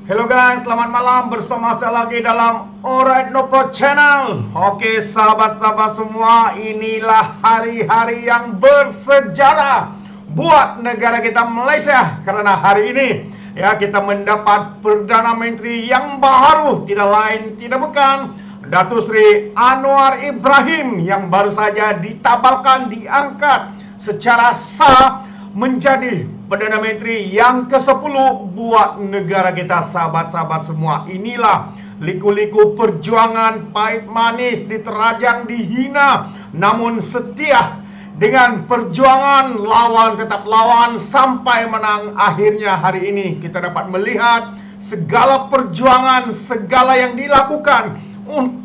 Hello guys, selamat malam bersama saya lagi dalam Alright Nopo Channel. Oke sahabat-sahabat semua, inilah hari-hari yang bersejarah buat negara kita Malaysia. Karena hari ini ya kita mendapat Perdana Menteri yang baru, tidak lain tidak bukan Datuk Seri Anwar Ibrahim yang baru saja ditabalkan, diangkat secara sah menjadi Perdana Menteri yang ke-10 buat negara kita, sahabat-sahabat semua. Inilah liku-liku perjuangan pahit manis, diterajang, dihina, namun setia dengan perjuangan lawan tetap lawan sampai menang. Akhirnya hari ini kita dapat melihat segala perjuangan, segala yang dilakukan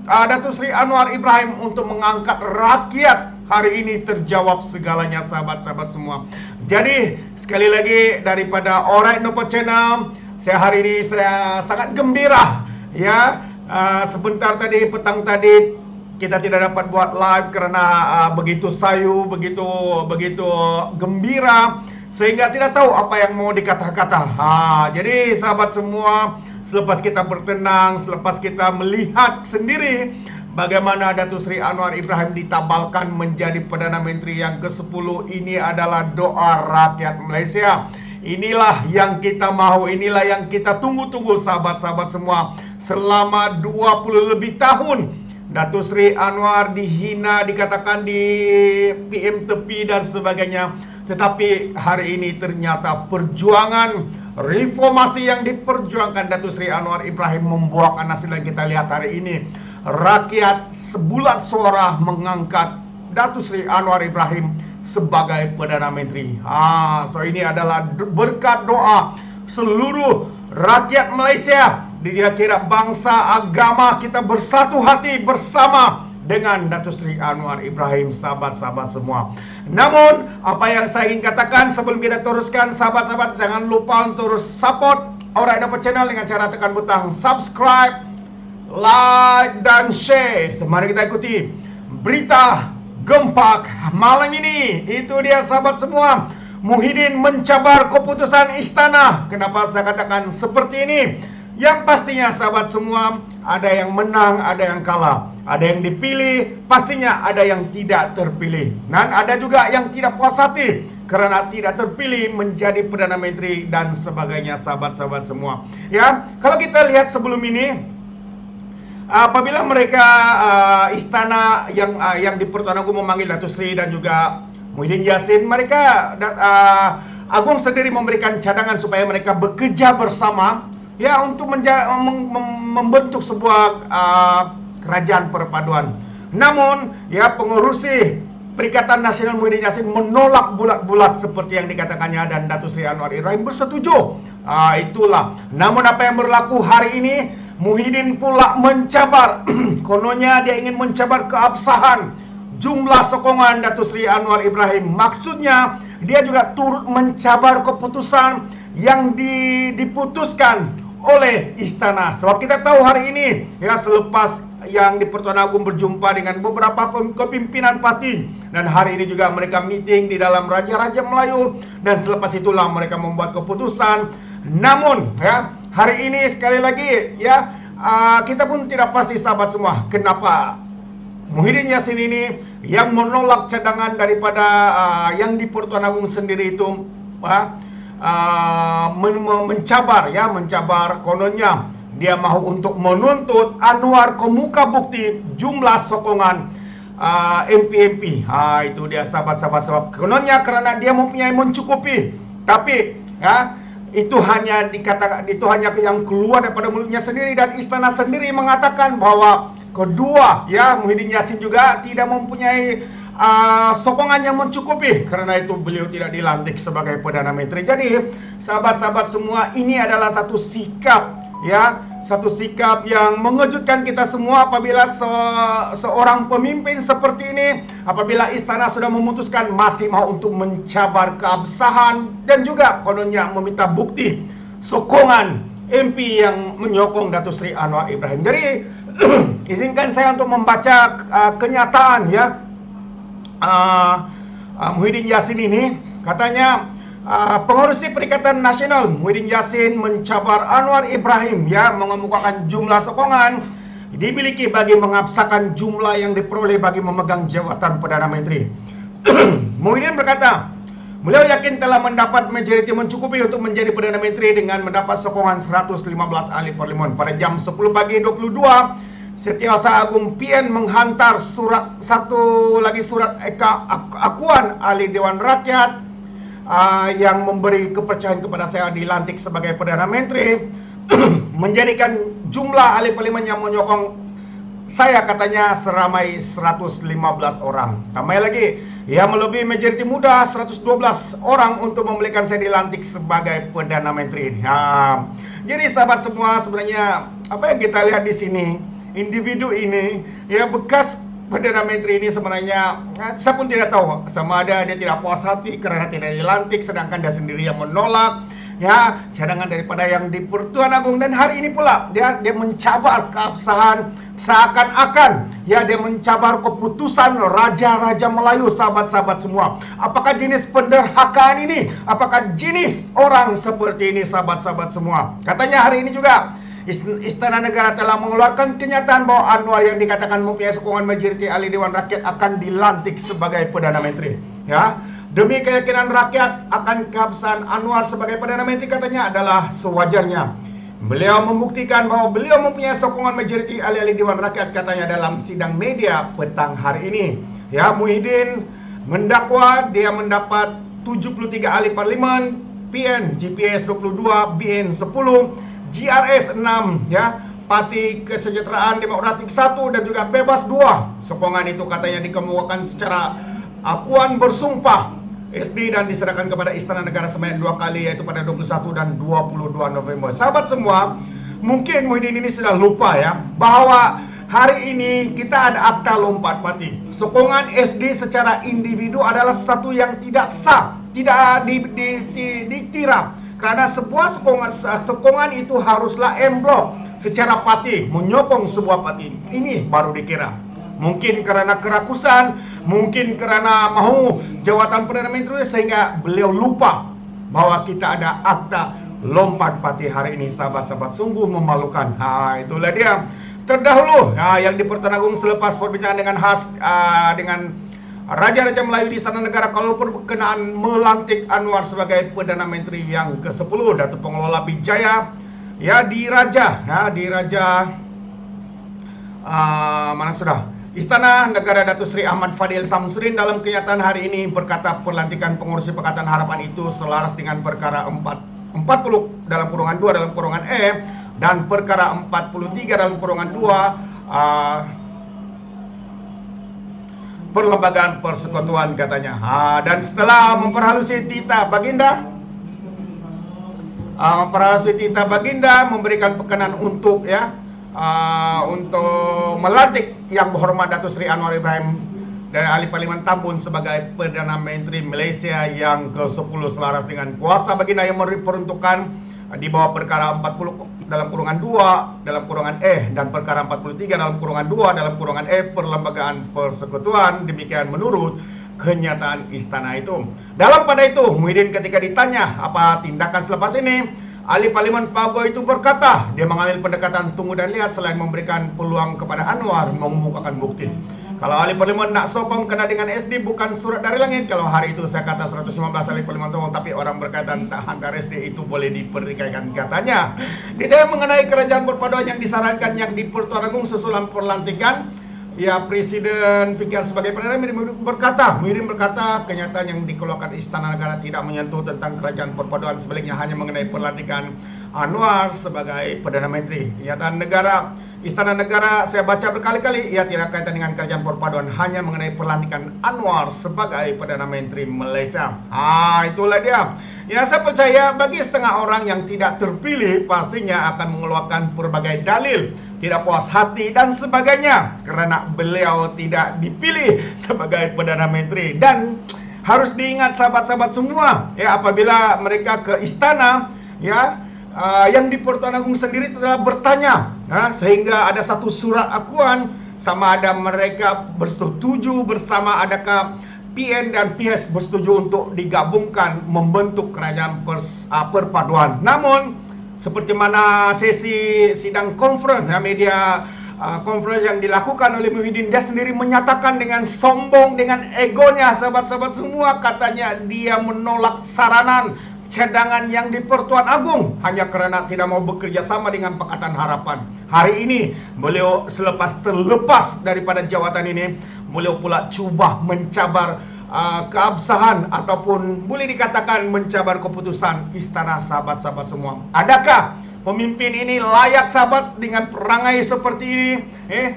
Datuk Seri Anwar Ibrahim untuk mengangkat rakyat. Hari ini terjawab segalanya, sahabat-sahabat semua. Jadi sekali lagi daripada Alright Nopo Channel, hari ini saya sangat gembira ya. Sebentar tadi, petang tadi kita tidak dapat buat live karena begitu sayu, begitu gembira sehingga tidak tahu apa yang mau dikata-kata. Jadi sahabat semua, selepas kita bertenang, selepas kita melihat sendiri bagaimana Datuk Seri Anwar Ibrahim ditabalkan menjadi Perdana Menteri yang ke-10, ini adalah doa rakyat Malaysia. Inilah yang kita mahu, inilah yang kita tunggu-tunggu, sahabat-sahabat semua. Selama 20 lebih tahun Datuk Seri Anwar dihina, dikatakan di PM tepi dan sebagainya. Tetapi hari ini ternyata perjuangan reformasi yang diperjuangkan Datuk Seri Anwar Ibrahim membuahkan hasil yang kita lihat hari ini. Rakyat sebulat suara mengangkat Datuk Seri Anwar Ibrahim sebagai Perdana Menteri. So ini adalah berkat doa seluruh rakyat Malaysia. Dikira-kira bangsa, agama, kita bersatu hati bersama dengan Datuk Seri Anwar Ibrahim, sahabat-sahabat semua. Namun apa yang saya ingin katakan sebelum kita teruskan, sahabat-sahabat, jangan lupa untuk terus support Alright Nopo Channel dengan cara tekan butang subscribe, like dan share. Mari kita ikuti berita gempak malam ini. Itu dia sahabat semua, Muhyiddin mencabar keputusan istana. Kenapa saya katakan seperti ini? Yang pastinya sahabat semua, ada yang menang, ada yang kalah, ada yang dipilih, pastinya ada yang tidak terpilih, dan ada juga yang tidak puas hati karena tidak terpilih menjadi Perdana Menteri dan sebagainya, sahabat-sahabat semua. Ya, kalau kita lihat sebelum ini, apabila mereka istana yang di Pertuan Agong memanggil Datuk Seri dan juga Muhyiddin Yassin, mereka Agung sendiri memberikan cadangan supaya mereka bekerja bersama ya untuk membentuk sebuah kerajaan perpaduan. Namun ya pengurusi Perikatan Nasional Muhyiddin Yassin menolak bulat-bulat seperti yang dikatakannya, dan Datuk Seri Anwar Ibrahim bersetuju. Itulah. Namun apa yang berlaku hari ini, Muhyiddin pula mencabar. Kononnya dia ingin mencabar keabsahan jumlah sokongan Datuk Seri Anwar Ibrahim. Maksudnya dia juga turut mencabar keputusan yang diputuskan oleh istana. Sebab kita tahu hari ini ya, selepas yang di Pertuan Agong berjumpa dengan beberapa kepimpinan parti, dan hari ini juga mereka meeting di dalam Raja-Raja Melayu, dan selepas itulah mereka membuat keputusan. Namun ya, hari ini sekali lagi ya, kita pun tidak pasti sahabat semua, kenapa Muhyiddin Yassin ini yang menolak cadangan daripada yang di Pertuan Agong sendiri itu mencabar. Kononnya dia mahu untuk menuntut Anwar ke muka bukti jumlah sokongan MP. Itu dia sahabat-sahabat. Kononnya karena dia mempunyai mencukupi, tapi ya, itu hanya dikatakan, itu hanya yang keluar daripada mulutnya sendiri, dan istana sendiri mengatakan bahwa kedua ya, Muhyiddin Yassin juga tidak mempunyai sokongan yang mencukupi, karena itu beliau tidak dilantik sebagai Perdana Menteri. Jadi sahabat-sahabat semua, ini adalah satu sikap ya, satu sikap yang mengejutkan kita semua apabila seorang pemimpin seperti ini, apabila istana sudah memutuskan masih mau untuk mencabar keabsahan dan juga kononnya meminta bukti sokongan MP yang menyokong Datuk Seri Anwar Ibrahim. Jadi izinkan saya untuk membaca kenyataan ya. Muhyiddin Yassin ini katanya Pengurusi Perikatan Nasional Muhyiddin Yassin mencabar Anwar Ibrahim ya mengemukakan jumlah sokongan dimiliki bagi mengabsahkan jumlah yang diperoleh bagi memegang jabatan Perdana Menteri. Muhyiddin berkata, beliau yakin telah mendapat majoriti mencukupi untuk menjadi Perdana Menteri dengan mendapat sokongan 115 ahli parlimen. Pada jam 10 pagi 22, Setiausaha Agung PN menghantar satu lagi surat akuan ahli Dewan Rakyat yang memberi kepercayaan kepada saya dilantik sebagai Perdana Menteri, menjadikan jumlah ahli parlimen yang menyokong saya katanya seramai 115 orang. Tambah lagi, ia melebihi majoriti muda 112 orang untuk memberikan saya dilantik sebagai Perdana Menteri. Jadi sahabat semua, sebenarnya apa yang kita lihat di sini, individu ini, ya bekas Perdana Menteri ini sebenarnya saya pun tidak tahu sama ada dia tidak puas hati karena tidak dilantik, sedangkan dia sendiri yang menolak ya cadangan daripada yang di Pertuan Agung. Dan hari ini pula dia mencabar keabsahan, seakan-akan ya dia mencabar keputusan Raja-Raja Melayu. Sahabat-sahabat semua, apakah jenis penderhakaan ini? Apakah jenis orang seperti ini sahabat-sahabat semua? Katanya hari ini juga Istana Negara telah mengeluarkan kenyataan bahwa Anwar yang dikatakan mempunyai sokongan majoriti ahli Dewan Rakyat akan dilantik sebagai Perdana Menteri. Ya, demi keyakinan rakyat akan keabsahan Anwar sebagai Perdana Menteri katanya adalah sewajarnya. Beliau membuktikan bahwa beliau mempunyai sokongan majoriti ahli Dewan Rakyat katanya dalam sidang media petang hari ini. Ya, Muhyiddin mendakwa dia mendapat 73 ahli parlimen, PN GPS 22, BN 10, GRS 6 ya, Parti Kesejahteraan Demokratik 1 dan juga Bebas 2. Sokongan itu katanya dikemukakan secara akuan bersumpah SD dan diserahkan kepada Istana Negara sebanyak 2 kali, yaitu pada 21 dan 22 November. Sahabat semua, mungkin Muhyiddin ini sudah lupa ya bahwa hari ini kita ada akta lompat parti. Sokongan SD secara individu adalah satu yang tidak sah, tidak dikira. Karena sebuah sokongan itu haruslah emblok secara parti, menyokong sebuah parti. Ini baru dikira. Mungkin karena kerakusan, mungkin karena mau jawatan Perdana Menteri sehingga beliau lupa bahwa kita ada akta lompat parti hari ini. Sahabat-sahabat, sungguh memalukan. Itulah dia. Terdahulu yang di Pertuan Agung selepas perbincangan dengan Raja-Raja Melayu di Istana Negara kalau berkenaan melantik Anwar sebagai Perdana Menteri yang ke-10, Datuk Pengelola Bijaya ya di Istana Negara Datuk Seri Ahmad Fadil Samsudin dalam kenyataan hari ini berkata pelantikan pengurusi Pakatan Harapan itu selaras dengan perkara 40 dalam kurungan 2 dalam kurungan E dan perkara 43 dalam kurungan 2 Perlembagaan Persekutuan katanya. Dan setelah memperhalusi titah Baginda, memberikan pekenan untuk untuk melantik Yang Berhormat Datuk Seri Anwar Ibrahim dari ahli parlimen Tambun sebagai Perdana Menteri Malaysia yang ke-10 selaras dengan kuasa Baginda yang diperuntukkan di bawah perkara 40 dalam kurungan 2 dalam kurungan E dan perkara 43 dalam kurungan 2 dalam kurungan E Perlembagaan Persekutuan. Demikian menurut kenyataan istana itu. Dalam pada itu, Muhyiddin ketika ditanya apa tindakan selepas ini, ahli parlimen Pago itu berkata dia mengambil pendekatan tunggu dan lihat selain memberikan peluang kepada Anwar mengemukakan bukti. Kalau ahli parlimen nak sokong kena dengan SD bukan surat dari langit. Kalau hari itu saya kata 115 ahli parlimen sokong, tapi orang berkaitan tak hantar SD itu boleh dipertikaikan katanya. Ditanya mengenai kerajaan perpaduan yang disarankan yang di Pertuan Agung sesudah pelantikan, ya Presiden pikir sebagai Perdana Menteri Muhyiddin berkata kenyataan yang dikeluarkan Istana Negara tidak menyentuh tentang kerajaan perpaduan, sebaliknya hanya mengenai pelantikan Anwar sebagai Perdana Menteri. Kenyataan Istana Negara saya baca berkali-kali, ia tidak kaitan dengan kerajaan perpaduan, hanya mengenai pelantikan Anwar sebagai Perdana Menteri Malaysia. Itulah dia. Ya, saya percaya bagi setengah orang yang tidak terpilih pastinya akan mengeluarkan berbagai dalil, tidak puas hati dan sebagainya karena beliau tidak dipilih sebagai Perdana Menteri. Dan harus diingat sahabat-sahabat semua, ya apabila mereka ke istana, ya yang di Pertuan Agung sendiri telah bertanya, sehingga ada satu surat akuan sama ada mereka bersetuju bersama adakah PN dan PS bersetuju untuk digabungkan membentuk kerajaan perpaduan. Namun seperti mana sesi sidang konferensi media konferensi yang dilakukan oleh Muhyiddin, dia sendiri menyatakan dengan sombong, dengan egonya, sahabat-sahabat semua, katanya dia menolak saranan cadangan yang di Pertuan Agung hanya kerana tidak mau bekerja sama dengan Pakatan Harapan. Hari ini beliau terlepas daripada jawatan ini, beliau pula cuba mencabar keabsahan ataupun boleh dikatakan mencabar keputusan istana, sahabat-sahabat semua. Adakah pemimpin ini layak, sahabat, dengan perangai seperti ini?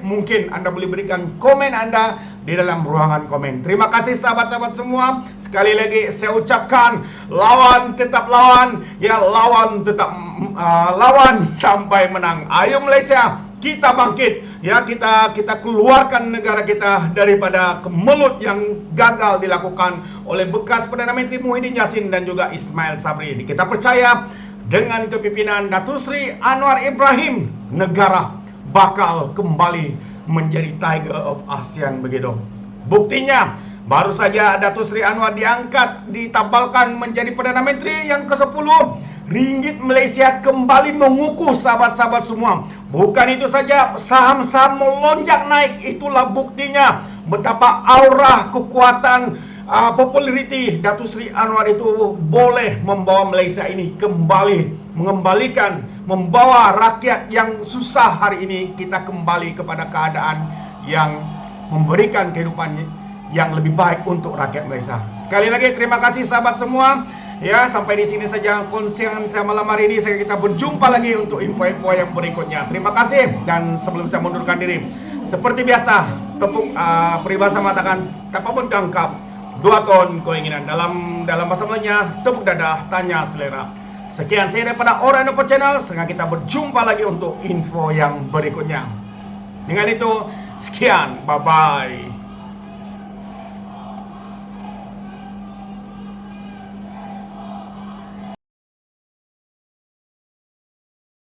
Mungkin Anda boleh berikan komen Anda di dalam ruangan komen. Terima kasih sahabat-sahabat semua. Sekali lagi saya ucapkan, lawan tetap lawan, ya, lawan tetap lawan sampai menang. Ayo Malaysia, kita bangkit, ya, kita keluarkan negara kita daripada kemelut yang gagal dilakukan oleh bekas Perdana Menteri Muhyiddin Yassin dan juga Ismail Sabri. Kita percaya dengan kepimpinan Datuk Seri Anwar Ibrahim, negara bakal kembali menjadi Tiger of ASEAN begitu. Buktinya, baru saja Datuk Seri Anwar diangkat, ditabalkan menjadi Perdana Menteri yang ke-10. Ringgit Malaysia kembali mengukuh, sahabat-sahabat semua. Bukan itu saja, saham-saham melonjak naik. Itulah buktinya betapa aura kekuatan populariti Datuk Seri Anwar itu boleh membawa Malaysia ini kembali, membawa rakyat yang susah hari ini, kita kembali kepada keadaan yang memberikan kehidupan yang lebih baik untuk rakyat Malaysia. Sekali lagi terima kasih sahabat semua. Ya, sampai di sini saja konsian saya malam hari ini. Kita berjumpa lagi untuk info-info yang berikutnya. Terima kasih, dan sebelum saya mundurkan diri, seperti biasa, peribahasa mengatakan tak pun tangkap 2 ton keinginan. Dalam bahasa Melayunya, tepuk dadah, tanya selera. Sekian saya daripada Alright No Channel. Sehingga kita berjumpa lagi untuk info yang berikutnya. Dengan itu, sekian, bye-bye.